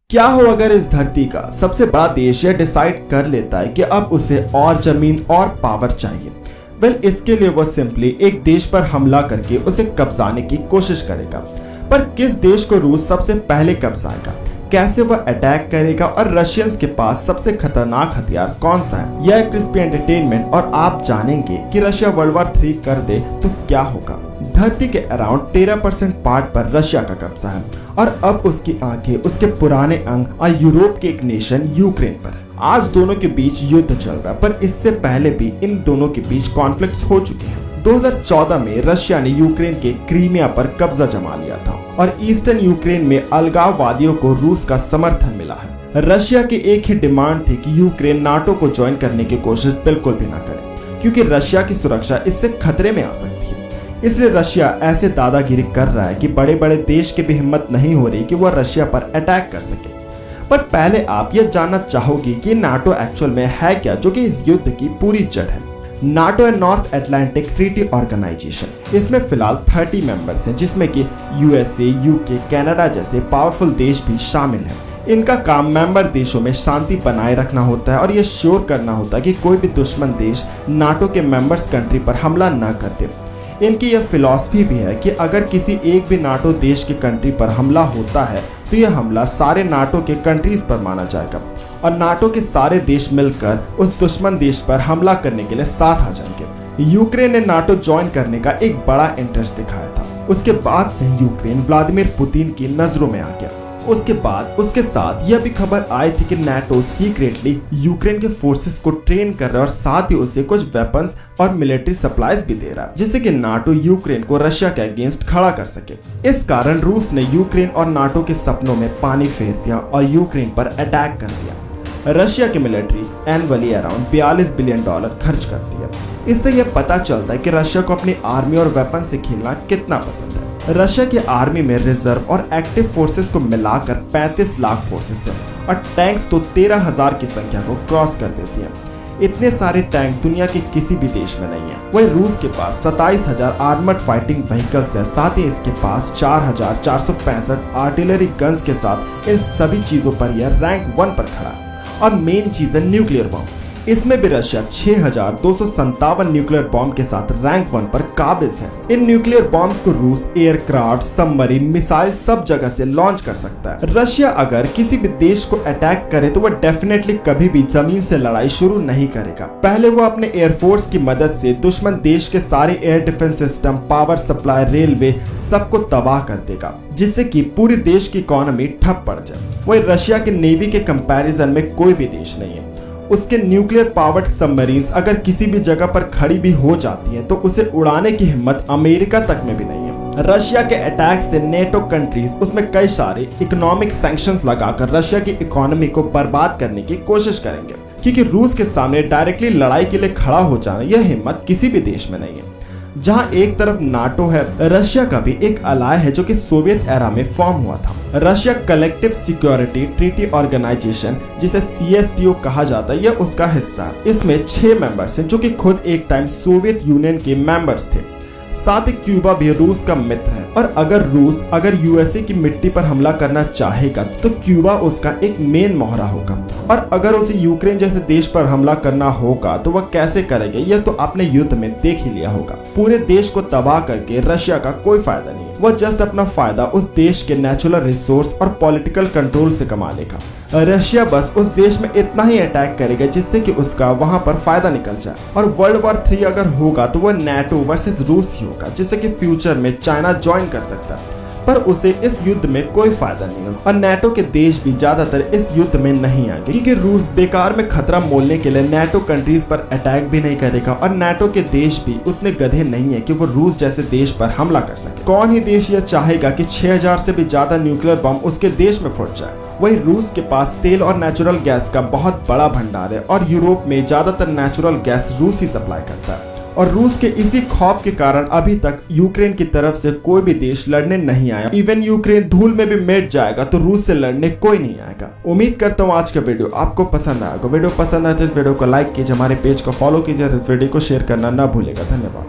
क्या हो अगर इस धरती का सबसे बड़ा देश यह डिसाइड कर लेता है कि अब उसे और जमीन और पावर चाहिए। इसके लिए वो सिंपली एक देश पर हमला करके उसे कब्जाने की कोशिश करेगा। पर किस देश को रूस सबसे पहले कब्जाएगा, कैसे वह अटैक करेगा और रशियंस के पास सबसे खतरनाक हथियार कौन सा है, यह क्रिस्पी एंटरटेनमेंट और आप जानेंगे कि रशिया वर्ल्ड वॉर 3 कर दे तो क्या होगा। धरती के अराउंड 13% पार्ट पर रशिया का कब्जा है और अब उसकी आंखें उसके पुराने अंग और यूरोप के एक नेशन यूक्रेन पर है। आज दोनों के बीच युद्ध चल रहा है, पर इससे पहले भी इन दोनों के बीच कॉन्फ्लिक्ट्स हो चुके हैं। 2014 में रशिया ने यूक्रेन के क्रीमिया पर कब्जा जमा लिया था और ईस्टर्न यूक्रेन में अलगाववादियों को रूस का समर्थन मिला है। रशिया की एक ही डिमांड थी कि यूक्रेन नाटो को ज्वाइन करने की कोशिश बिल्कुल भी ना करे, क्योंकि रशिया की सुरक्षा इससे खतरे में आ सकती है। इसलिए रशिया ऐसे दादागिरी कर रहा है कि बड़े बड़े देश की भी हिम्मत नहीं हो रही कि वह रशिया पर अटैक कर सके। पर पहले आप यह जानना चाहोगे कि नाटो एक्चुअल में है क्या, जो कि इस युद्ध की पूरी जड़ है। नाटो है नॉर्थ अटलांटिक ट्रीटी ऑर्गेनाइजेशन। इसमें फिलहाल 30 मेंबर्स हैं, जिसमें कि यूएसए, यूके, कनाडा जैसे पावरफुल देश भी शामिल हैं। इनका काम मेंबर देशों में शांति बनाए रखना होता है और यह श्योर करना होता है कि कोई भी दुश्मन देश नाटो के मेंबर्स कंट्री पर हमला न कर दे। इनकी यह फिलॉसफी भी है कि अगर किसी एक भी नाटो देश की कंट्री पर हमला होता है तो यह हमला सारे नाटो के कंट्रीज पर माना जाएगा और नाटो के सारे देश मिलकर उस दुश्मन देश पर हमला करने के लिए साथ आ जाएंगे। यूक्रेन ने नाटो ज्वाइन करने का एक बड़ा इंटरेस्ट दिखाया था। उसके बाद से यूक्रेन व्लादिमीर पुतिन की नजरों में आ गया। उसके बाद उसके साथ यह भी खबर आई थी कि नाटो सीक्रेटली यूक्रेन के फोर्सेस को ट्रेन कर रहा है और साथ ही उसे कुछ वेपन्स और मिलिट्री सप्लाईज भी दे रहा है, जिससे कि नाटो यूक्रेन को रशिया के अगेंस्ट खड़ा कर सके। इस कारण रूस ने यूक्रेन और नाटो के सपनों में पानी फेर दिया और यूक्रेन पर अटैक कर दिया। रशिया की मिलिट्री एनुअली अराउंड $42 बिलियन खर्च करती है। इससे यह पता चलता है कि रशिया को अपनी आर्मी और वेपन से खेलना कितना पसंद है। रशिया की आर्मी में रिजर्व और एक्टिव फोर्सेस को मिलाकर 35 लाख फोर्सेस हैं और टैंक्स तो 13,000 की संख्या को क्रॉस कर देती हैं। इतने सारे टैंक दुनिया के किसी भी देश में नहीं है। वही रूस के पास 27,000 आर्मर्ड फाइटिंग व्हीकल्स है, साथ ही इसके पास 4,465 आर्टिलरी गन्स के साथ इन सभी चीजों पर यह रैंक 1 पर खड़ा है। और मेन चीज है न्यूक्लियर बॉम्ब। इसमें भी रशिया 6,257 न्यूक्लियर बॉम्ब के साथ रैंक 1 पर काबिज है। इन न्यूक्लियर बॉम्ब्स को रूस एयरक्राफ्ट, सबमरीन, मिसाइल सब जगह से लॉन्च कर सकता है। रशिया अगर किसी भी देश को अटैक करे तो वह डेफिनेटली कभी भी जमीन से लड़ाई शुरू नहीं करेगा। पहले वो अपने एयरफोर्स की मदद से दुश्मन देश के सारे air defence system, power supply, railway सबको तबाह कर देगा, जिससे कि पूरी देश की इकोनॉमी ठप पड़ जाए। वही रशिया के नेवी के कंपैरिजन में कोई भी देश नहीं है। उसके न्यूक्लियर पावर्ड सबमरीन्स अगर किसी भी जगह पर खड़ी भी हो जाती हैं तो उसे उड़ाने की हिम्मत अमेरिका तक में भी नहीं है। रशिया के अटैक से नेटो कंट्रीज उसमें कई सारे इकोनॉमिक सैंक्शंस लगाकर रशिया की इकोनॉमी को बर्बाद करने की कोशिश करेंगे, क्योंकि रूस के सामने डायरेक्टली लड़ाई के लिए खड़ा हो जाना यह हिम्मत किसी भी देश में नहीं है। जहां एक तरफ नाटो है, रशिया का भी एक अलाय है जो कि सोवियत एरा में फॉर्म हुआ था। Russia collective security treaty organisation, जिसे CSTO कहा जाता है, यह उसका हिस्सा है। इसमें 6 मेंबर्स हैं जो कि खुद एक टाइम सोवियत यूनियन के मेंबर्स थे। साथ ही क्यूबा भी रूस का मित्र है और अगर यूएसए की मिट्टी पर हमला करना चाहेगा तो क्यूबा उसका एक मेन मोहरा होगा। और अगर उसे यूक्रेन जैसे देश पर हमला करना होगा तो वह कैसे करेगा, यह तो आपने युद्ध में देख ही लिया होगा। पूरे देश को तबाह करके रशिया का कोई फायदा नहीं है। वह जस्ट अपना फायदा उस देश के नेचुरल रिसोर्स और पॉलिटिकल कंट्रोल से कमा लेगा। रशिया बस उस देश में इतना ही अटैक करेगा जिससे कि उसका वहां पर फायदा निकल जाए। और वर्ल्ड वॉर 3 अगर होगा तो वह नाटो वर्सेस रूस ही होगा, जिससे कि फ्यूचर में चाइना ज्वाइन कर सकता है। पर उसे इस युद्ध में कोई फायदा नहीं होगा और नाटो के देश भी ज्यादातर इस युद्ध में नहीं आएंगे, क्योंकि रूस बेकार में खतरा मोलने के लिए नाटो कंट्रीज पर अटैक भी नहीं करेगा और नाटो के देश भी उतने गधे नहीं है कि वो रूस जैसे देश पर हमला कर सके। कौन ही देश यह चाहेगा कि 6,000 से भी ज्यादा न्यूक्लियर बम उसके देश में फूट जाए। वही रूस के पास तेल और नेचुरल गैस का बहुत बड़ा भंडार है और यूरोप में ज्यादातर नेचुरल गैस रूस ही सप्लाई करता है। और रूस के इसी खौफ के कारण अभी तक यूक्रेन की तरफ से कोई भी देश लड़ने नहीं आया। इवन यूक्रेन धूल में भी मिट जाएगा तो रूस से लड़ने कोई नहीं आएगा। उम्मीद करता हूँ आज का वीडियो आपको पसंद आएगा। वीडियो पसंद आए तो इस वीडियो को लाइक कीजिए, हमारे पेज को फॉलो कीजिए और इस वीडियो को शेयर करना ना भूलेगा। धन्यवाद।